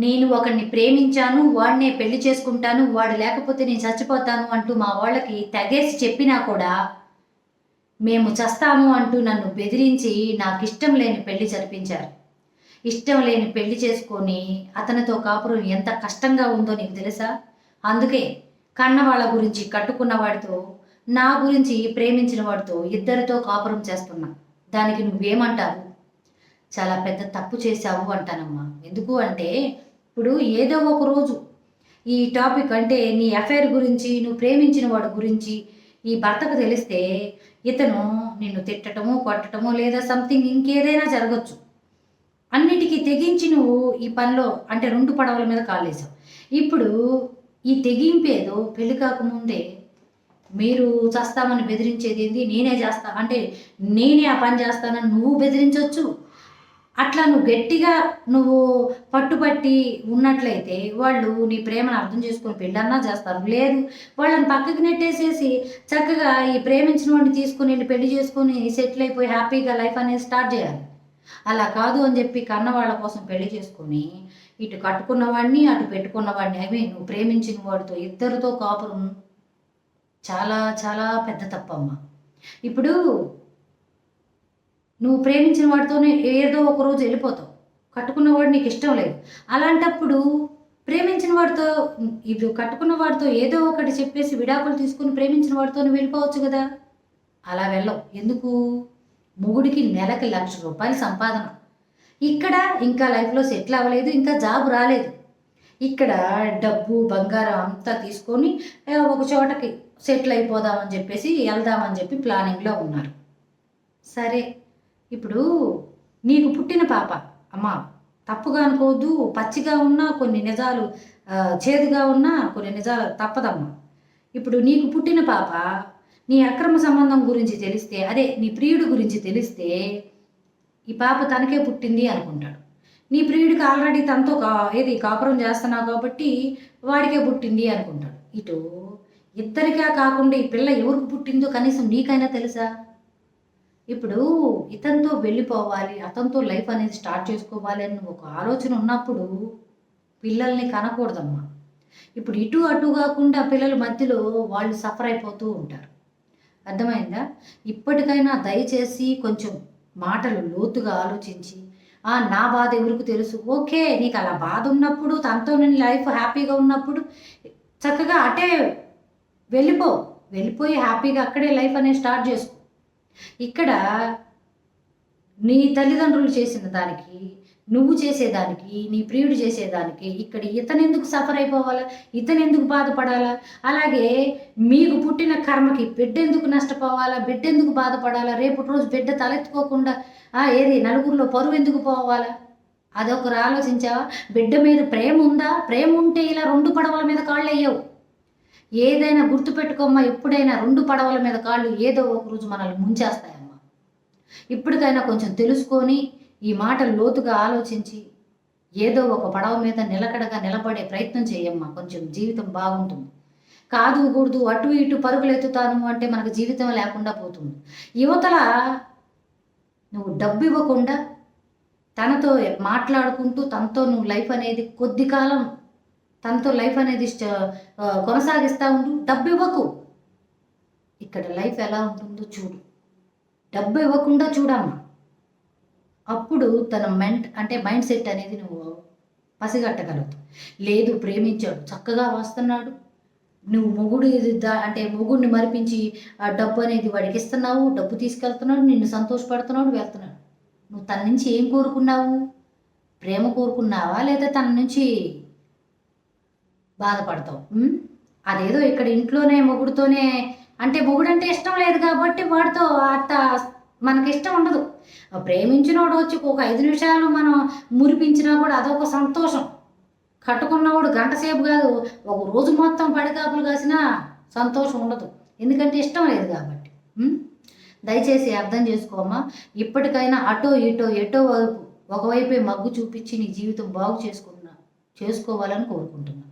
నేను ఒకడిని ప్రేమించాను, వాడినే పెళ్లి చేసుకుంటాను, వాడు లేకపోతే నేను చచ్చిపోతాను అంటూ మా వాళ్ళకి తెగేసి చెప్పినా కూడా, మేము చస్తాము అంటూ నన్ను బెదిరించి నాకిష్టం లేని పెళ్లి జరిపించారు. ఇష్టం లేని పెళ్లి చేసుకొని అతనితో కాపురం ఎంత కష్టంగా ఉందో నీకు తెలుసా? అందుకే కన్నవాళ్ళ గురించి, కట్టుకున్న వాడితో, నా గురించి ప్రేమించిన వాడితో ఇద్దరితో కాపురం చేస్తున్నా. దానికి నువ్వేమంటావు? చాలా పెద్ద తప్పు చేశావు అంటానమ్మా. ఎందుకు అంటే ఇప్పుడు ఏదో ఒక రోజు ఈ టాపిక్ అంటే నీ అఫైర్ గురించి, నువ్వు ప్రేమించిన వాడి గురించి ఈ భర్తకు తెలిస్తే ఇతను నిన్ను తిట్టటమో, కొట్టటమో లేదా సంథింగ్ ఇంకేదైనా జరగచ్చు. అన్నిటికీ తెగించి నువ్వు ఈ పనిలో అంటే 2 పడవల మీద కాలేసావు. ఇప్పుడు ఈ తెగింపేదో పెళ్లి కాకముందే మీరు చస్తామని బెదిరించేది ఏంది? నేనే చేస్తా అంటే నేనే ఆ పని చేస్తానని నువ్వు బెదిరించొచ్చు. అట్లా నువ్వు గట్టిగా నువ్వు పట్టుబట్టి ఉన్నట్లయితే వాళ్ళు నీ ప్రేమను అర్థం చేసుకొని పెళ్ళన్నా చేస్తారు. లేదు వాళ్ళని పక్కకి నెట్టేసేసి చక్కగా ఈ ప్రేమించిన వాడిని తీసుకొని వెళ్ళి పెళ్లి చేసుకొని సెటిల్ అయిపోయి హ్యాపీగా లైఫ్ అనేది స్టార్ట్ చేయాలి. అలా కాదు అని చెప్పి కన్న వాళ్ళ కోసం పెళ్లి చేసుకొని ఇటు కట్టుకున్నవాడిని అటు పెట్టుకున్నవాడిని నువ్వు ప్రేమించిన వాడితో ఇద్దరితో కాపురం చాలా చాలా పెద్ద తప్పమ్మా. ఇప్పుడు నువ్వు ప్రేమించిన వాడితోనే ఏదో ఒక రోజు వెళ్ళిపోతావు. కట్టుకున్నవాడు నీకు ఇష్టం లేదు. అలాంటప్పుడు ప్రేమించిన వాడితో ఇప్పుడు కట్టుకున్న వాడితో ఏదో ఒకటి చెప్పేసి విడాకులు తీసుకుని ప్రేమించిన వాడితోనే వెళ్ళిపోవచ్చు కదా. అలా వెళ్ళవు. ఎందుకు? మొగుడికి నెలకి ₹1,00,000 సంపాదన. ఇక్కడ ఇంకా లైఫ్లో సెటిల్ అవ్వలేదు, ఇంకా జాబ్ రాలేదు. ఇక్కడ డబ్బు బంగారం అంతా తీసుకొని ఒక చోటకి సెటిల్ అయిపోదామని చెప్పేసి వెళ్దామని చెప్పి ప్లానింగ్లో ఉన్నారు. సరే, ఇప్పుడు నీకు పుట్టిన పాప అమ్మ తప్పుగా అనుకోవద్దు. పచ్చిగా ఉన్నా కొన్ని నిజాలు, చేదుగా ఉన్నా కొన్ని నిజాలు తప్పదమ్మా. ఇప్పుడు నీకు పుట్టిన పాప నీ అక్రమ సంబంధం గురించి తెలిస్తే, అదే నీ ప్రియుడి గురించి తెలిస్తే ఈ పాప తనకే పుట్టింది అనుకుంటాడు. నీ ప్రియుడికి ఆల్రెడీ తనతో కాపురం చేస్తున్నావు కాబట్టి వాడికే పుట్టింది అనుకుంటాడు. ఇటు ఇద్దరిగా కాకుండా ఈ పిల్ల ఎవరికి పుట్టిందో కనీసం నీకైనా తెలుసా? ఇప్పుడు ఇతనితో వెళ్ళిపోవాలి, అతనితో లైఫ్ అనేది స్టార్ట్ చేసుకోవాలి అని ఒక ఆలోచన ఉన్నప్పుడు పిల్లల్ని కనకూడదమ్మా. ఇప్పుడు ఇటు అటు కాకుండా పిల్లల మధ్యలో వాళ్ళు సఫర్ అయిపోతూ ఉంటారు. అర్థమైందా? ఇప్పటికైనా దయచేసి కొంచెం మాటలు లోతుగా ఆలోచించి, నా బాధ ఎవరికి తెలుసు, ఓకే నీకు అలా బాధ ఉన్నప్పుడు తనతో నేను లైఫ్ హ్యాపీగా ఉన్నప్పుడు చక్కగా అటే వెళ్ళిపోయి హ్యాపీగా అక్కడే లైఫ్ అనేది స్టార్ట్ చేసుకో. ఇక్కడ నీ తల్లిదండ్రులు చేసిన దానికి, నువ్వు చేసేదానికి, నీ ప్రియుడు చేసేదానికి ఇక్కడ ఇతనెందుకు సఫర్ అయిపోవాలా? ఇతనెందుకు బాధపడాలా? అలాగే మీకు పుట్టిన కర్మకి బిడ్డెందుకు నష్టపోవాలా? బిడ్డెందుకు బాధపడాలా? రేపటి రోజు బిడ్డ తలెత్తుకోకుండా నలుగురిలో పరువు ఎందుకు పోవాలా? అదొకరు ఆలోచించావా? బిడ్డ మీద ప్రేమ ఉందా? ప్రేమ ఉంటే ఇలా 2 పడవల మీద కాళ్ళు అయ్యావు. ఏదైనా గుర్తుపెట్టుకోమ్మా, ఎప్పుడైనా 2 పడవల మీద కాళ్ళు ఏదో ఒక రోజు మనల్ని ముంచేస్తాయమ్మా. ఇప్పటికైనా కొంచెం తెలుసుకొని ఈ మాటలు లోతుగా ఆలోచించి ఏదో ఒక పడవ మీద నిలకడగా నిలబడే ప్రయత్నం చేయమ్మా. కొంచెం జీవితం బాగుంటుంది. కాదు కూడదు అటు ఇటు పరుగులు ఎత్తుతాను అంటే మనకు జీవితం లేకుండా పోతుంది. యువతల నువ్వు డబ్బు ఇవ్వకుండా తనతో మాట్లాడుకుంటూ తనతో నువ్వు లైఫ్ అనేది కొద్ది కాలం తనతో లైఫ్ అనేది కొనసాగిస్తూ ఉండు. డబ్బు ఇవ్వకు. ఇక్కడ లైఫ్ ఎలా ఉంటుందో చూడు. డబ్బు ఇవ్వకుండా చూడమ్మా. అప్పుడు తన మైండ్ సెట్ అనేది నువ్వు పసిగట్టగలవు. లేదు ప్రేమించాడు, చక్కగా వస్తున్నాడు, నువ్వు మొగుడిని మరిపించి ఆ డబ్బు అనేది వాడికి ఇస్తున్నావు, డబ్బు తీసుకెళ్తున్నాడు, నిన్ను సంతోషపడుతున్నాడు, వెళ్తున్నాడు. నువ్వు తన నుంచి ఏం కోరుకున్నావు? ప్రేమ కోరుకున్నావా లేదా తన నుంచి బాధపడతావు? అదేదో ఇక్కడ ఇంట్లోనే మొగుడుతోనే మొగుడంటే ఇష్టం లేదు కాబట్టి వాడితో అట్ట మనకి ఇష్టం ఉండదు. ప్రేమించినోడు వచ్చి ఒక 5 నిమిషాలు మనం మురిపించినా కూడా అదొక సంతోషం. కట్టుకున్నవాడు గంట సేపు కాదు, ఒక రోజు మొత్తం పడికాపులు కాసినా సంతోషం ఉండదు. ఎందుకంటే ఇష్టం లేదు కాబట్టి. దయచేసి అర్థం చేసుకోమ్మా. ఇప్పటికైనా అటో ఇటో ఎటో వైపు ఒకవైపే మగ్గు చూపించి నీ జీవితం బాగు చేసుకోవాలని కోరుకుంటున్నాను.